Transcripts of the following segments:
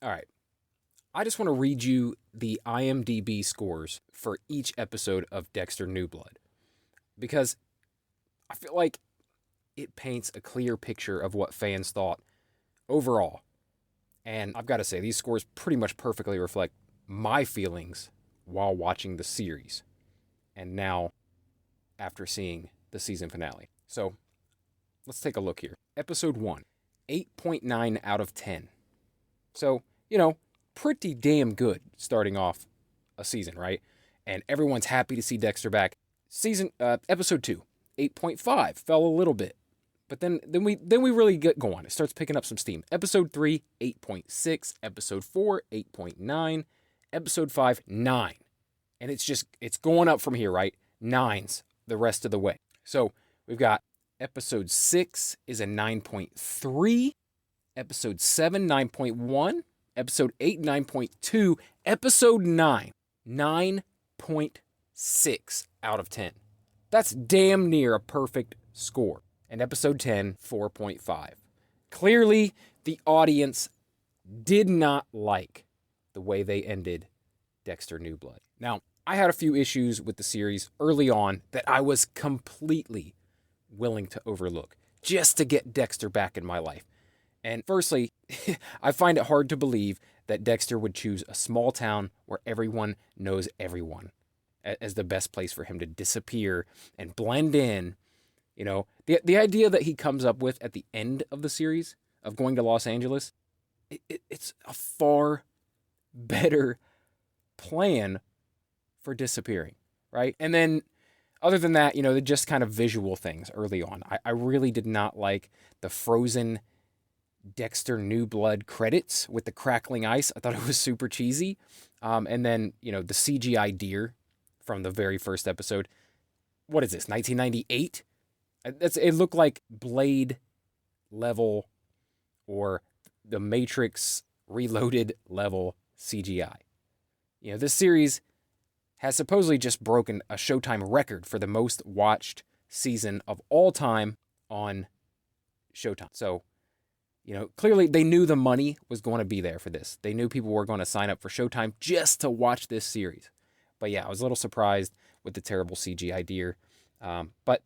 All right. I just want to read you the IMDb scores for each episode of Dexter New Blood because I feel like it paints a clear picture of what fans thought overall. And I've got to say, these scores pretty much perfectly reflect my feelings while watching the series and now after seeing the season finale. So let's take a look here. Episode 1, 8.9 out of 10. So, pretty damn good starting off a season, right? And everyone's happy to see Dexter back. Episode 2, 8.5, fell a little bit. But then we really get going. It starts picking up some steam. Episode 3, 8.6. Episode 4, 8.9. Episode 5, 9. And it's going up from here, right? 9s the rest of the way. So we've got episode 6 is a 9.3. Episode 7, 9.1. Episode 8, 9.2. Episode 9, 9.6 out of 10. That's damn near a perfect score. And episode 10, 4.5. Clearly, the audience did not like the way they ended Dexter New Blood. Now, I had a few issues with the series early on that I was completely willing to overlook just to get Dexter back in my life. And firstly, I find it hard to believe that Dexter would choose a small town where everyone knows everyone as the best place for him to disappear and blend in. The idea that he comes up with at the end of the series of going to Los Angeles, it's a far better plan for disappearing, right? And then other than that, just kind of visual things early on. I really did not like the frozen Dexter New Blood credits with the crackling ice. I thought it was super cheesy. And then, the CGI deer from the very first episode. What is this, 1998? It looked like Blade level or the Matrix Reloaded level CGI. This series has supposedly just broken a Showtime record for the most watched season of all time on Showtime. So, clearly they knew the money was going to be there for this. They knew people were going to sign up for Showtime just to watch this series. But yeah, I was a little surprised with the terrible CGI deer. But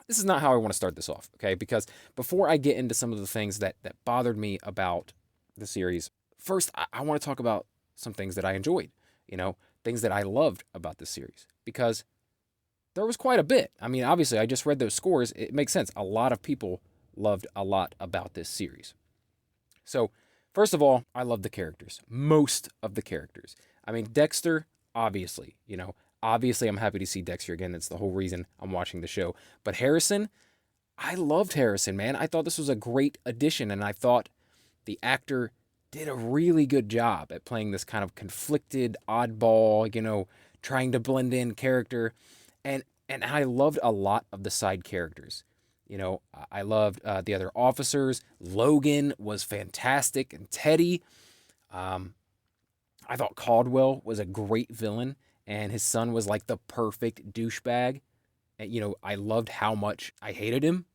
this is not how I want to start this off, okay? Because before I get into some of the things that bothered me about the series, first I want to talk about some things that I enjoyed, things that I loved about this series. Because there was quite a bit. I mean, obviously, I just read those scores. It makes sense. A lot of people loved a lot about this series. So, first of all, I love the characters. Most of the characters. I mean, Dexter, obviously, obviously I'm happy to see Dexter again. That's the whole reason I'm watching the show. But Harrison, I loved Harrison, man. I thought this was a great addition, and I thought the actor did a really good job at playing this kind of conflicted, oddball, trying to blend in character. And I loved a lot of the side characters. I loved the other officers. Logan was fantastic, and Teddy. I thought Caldwell was a great villain, and his son was like the perfect douchebag. And, I loved how much I hated him,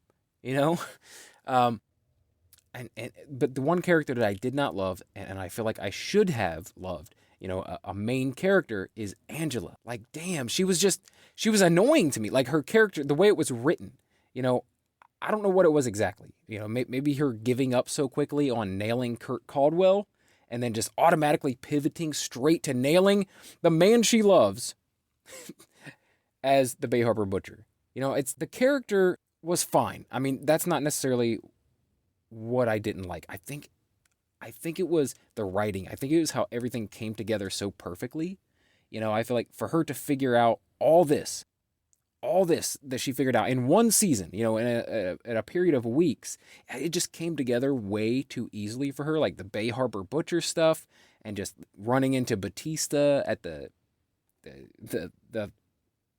But the one character that I did not love, and I feel like I should have loved, a main character is Angela. Like, damn, she was annoying to me. Like, her character, the way it was written, I don't know what it was exactly. Maybe her giving up so quickly on nailing Kurt Caldwell and then just automatically pivoting straight to nailing the man she loves as the Bay Harbor Butcher. It's the character was fine. I mean, that's not necessarily what I didn't like. I think it was the writing. I think it was how everything came together so perfectly. I feel like for her to figure out all this that she figured out in one season, in a period of weeks, it just came together way too easily for her. Like the Bay Harbor Butcher stuff and just running into Batista at the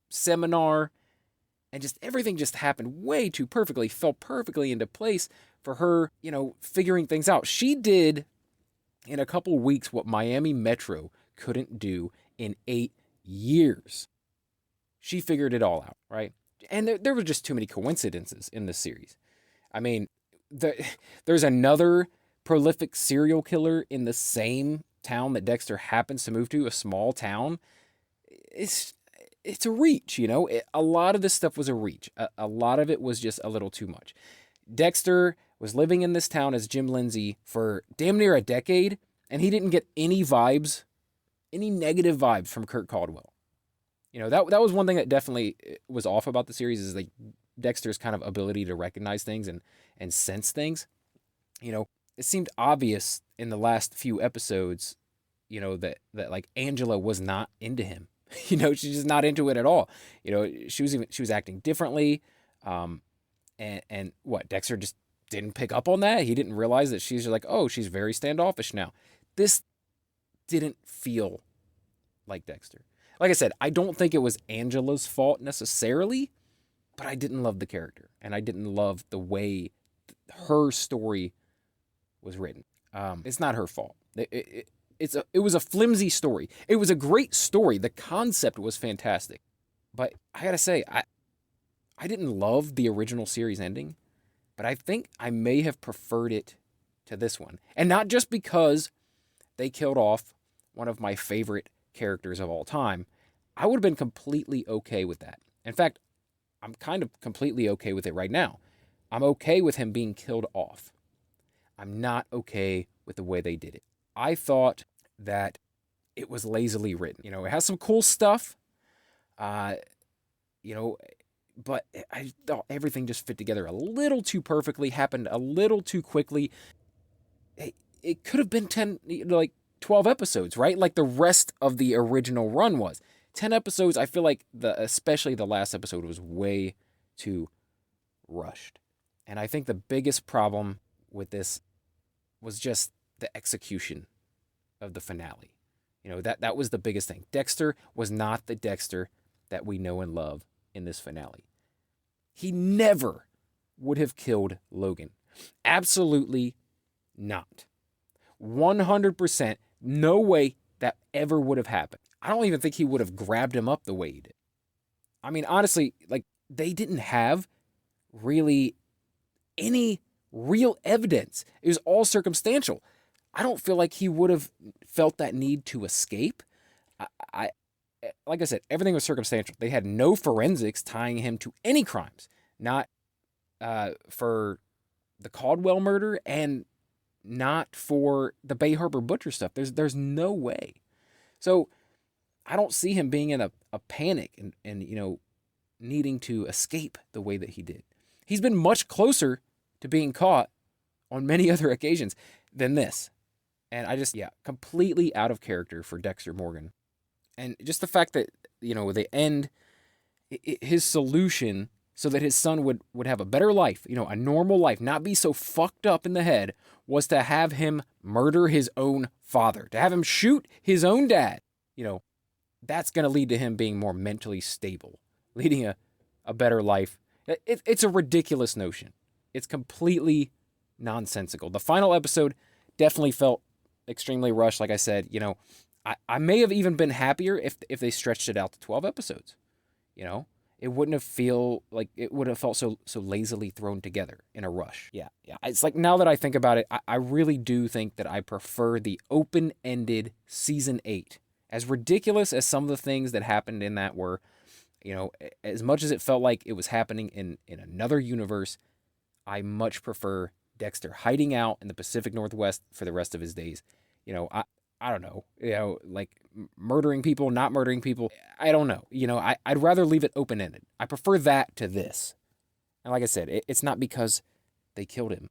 seminar, and just everything just happened way too perfectly, fell perfectly into place for her, figuring things out. She did in a couple weeks what Miami Metro couldn't do in 8 years. She figured it all out, right? And there were just too many coincidences in this series. I mean, there's another prolific serial killer in the same town that Dexter happens to move to, a small town, it's a reach, a lot of this stuff was a reach. A lot of it was just a little too much. Dexter was living in this town as Jim Lindsay for damn near a decade, and he didn't get any negative vibes from Kurt Caldwell. That was one thing that definitely was off about the series, is like Dexter's kind of ability to recognize things and sense things. It seemed obvious in the last few episodes, that like Angela was not into him. She's just not into it at all. She was acting differently. And what, Dexter just didn't pick up on that? He didn't realize that she's like, oh, she's very standoffish now. This didn't feel like Dexter. Like I said, I don't think it was Angela's fault necessarily, but I didn't love the character, and I didn't love the way her story was written. It's not her fault. It was a flimsy story. It was a great story. The concept was fantastic, but I gotta say, I didn't love the original series ending, but I think I may have preferred it to this one, and not just because they killed off one of my favorite characters of all time. I would have been completely okay with that. In fact, I'm kind of completely okay with it right now. I'm okay with him being killed off. I'm not okay with the way they did it. I thought that it was lazily written. It has some cool stuff, but I thought everything just fit together a little too perfectly, happened a little too quickly. It could have been 12 episodes, right? Like the rest of the original run was. 10 episodes, I feel like especially the last episode was way too rushed. And I think the biggest problem with this was just the execution of the finale. That was the biggest thing. Dexter was not the Dexter that we know and love in this finale. He never would have killed Logan. Absolutely not. 100%, no way that ever would have happened. I don't even think he would have grabbed him up the way he did. I mean, honestly, like, they didn't have really any real evidence. It was all circumstantial. I don't feel like he would have felt that need to escape. Like I said, everything was circumstantial. They had no forensics tying him to any crimes. Not for the Caldwell murder and not for the Bay Harbor Butcher stuff. There's no way. So I don't see him being in a panic and needing to escape the way that he did. He's been much closer to being caught on many other occasions than this. And I just, completely out of character for Dexter Morgan. And just the fact that, they end his solution so that his son would have a better life, a normal life, not be so fucked up in the head, was to have him murder his own father, to have him shoot his own dad. That's going to lead to him being more mentally stable, leading a better life. It's a ridiculous notion. It's completely nonsensical. The final episode definitely felt extremely rushed. Like I said, I may have even been happier if they stretched it out to 12 episodes. It wouldn't have it would have felt so lazily thrown together in a rush. Yeah. It's like, now that I think about it, I really do think that I prefer the open-ended season 8. As ridiculous as some of the things that happened in that were, as much as it felt like it was happening in another universe, I much prefer Dexter hiding out in the Pacific Northwest for the rest of his days. I don't know, like murdering people, not murdering people. I don't know. I'd rather leave it open-ended. I prefer that to this. And like I said, it's not because they killed him.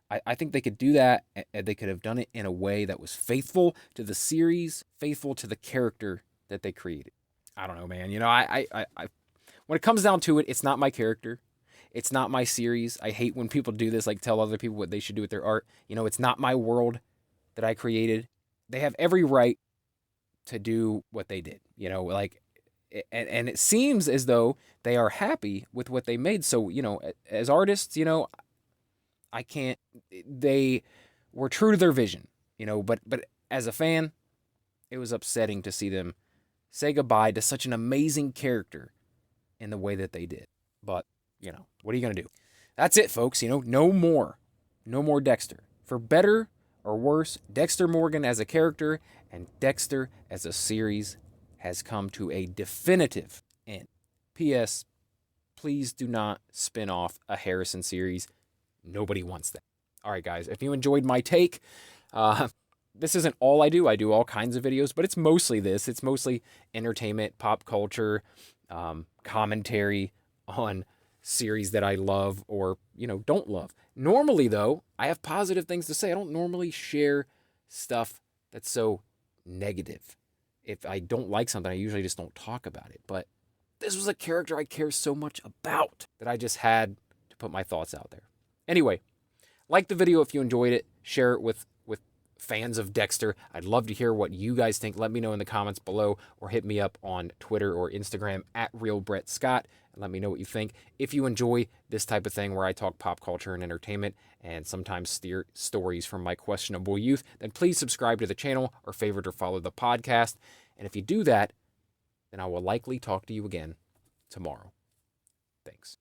I think they could do that. They could have done it in a way that was faithful to the series, faithful to the character that they created. I don't know, man. I when it comes down to it, it's not my character. It's not my series. I hate when people do this, like tell other people what they should do with their art. It's not my world that I created. They have every right to do what they did, and it seems as though they are happy with what they made. So, as artists, I can't, they were true to their vision, but as a fan, it was upsetting to see them say goodbye to such an amazing character in the way that they did. But, what are you going to do? That's it, folks. No more Dexter. For better or worse, Dexter Morgan as a character and Dexter as a series has come to a definitive end. P.S. Please do not spin off a Harrison series. Nobody wants that. All right, guys, if you enjoyed my take, this isn't all I do. I do all kinds of videos, but it's mostly this. It's mostly entertainment, pop culture, commentary on series that I love or, don't love. Normally, though, I have positive things to say. I don't normally share stuff that's so negative. If I don't like something, I usually just don't talk about it. But this was a character I care so much about that I just had to put my thoughts out there. Anyway, like the video if you enjoyed it. Share it with fans of Dexter. I'd love to hear what you guys think. Let me know in the comments below or hit me up on Twitter or Instagram at RealBrettScott and let me know what you think. If you enjoy this type of thing where I talk pop culture and entertainment and sometimes steer stories from my questionable youth, then please subscribe to the channel or favorite or follow the podcast. And if you do that, then I will likely talk to you again tomorrow. Thanks.